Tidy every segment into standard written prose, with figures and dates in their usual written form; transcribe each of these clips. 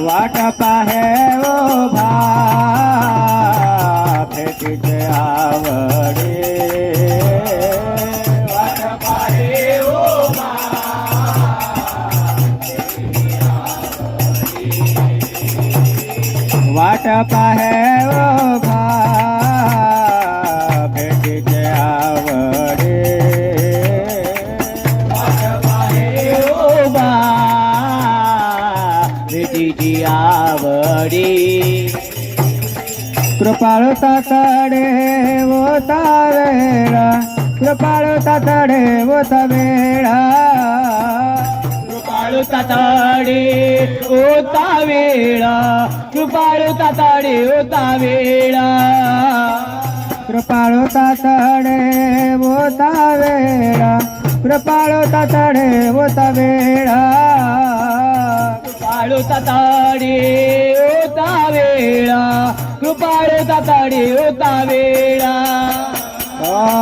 वाट पाहे उभा भेटीचे आवडी वाट पाहे उभा वाट पाहे उभा भेटीचे आवडी वाट पाहे उभा भेटीची आवडी कृपाळू तातडे होता वेळा कृपाळू तातडे होता वेळा कृपाळू तातडे होता वेळा कृपाळू तातडे होता वेळा कृपाळू तातडे होता वेळा कृपाळू तातडे होता वेळा कृपाळू तातडे होता वेळा कृपाळू तातडे होता वेळा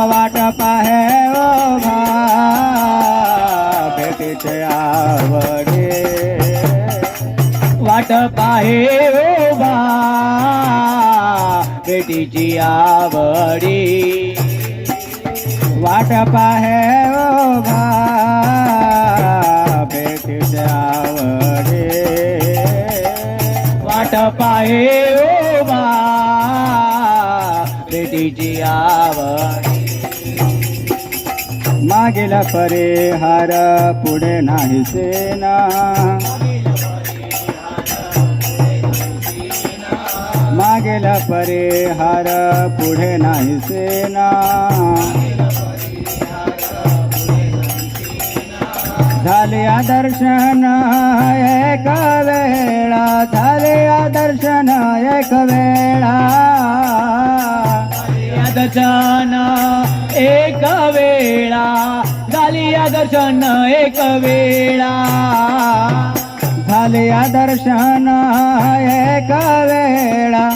वाट पाहे उभा भेटीचे आवडी वाट पाहे उभा भेटीची आवडी वाट पाहे उभा भेटीची आवडी वाट पाहे उभा भेटीची आवडी मागील परिहार पुढे नाही सेना मागील परिहार पुढे नाही सेना झाले दर्शन एक वेळा झाले दर्शन एक वेळा दर्शन एक वेळा झाली दर्शन एक वेळा झाले दर्शन एक वेळा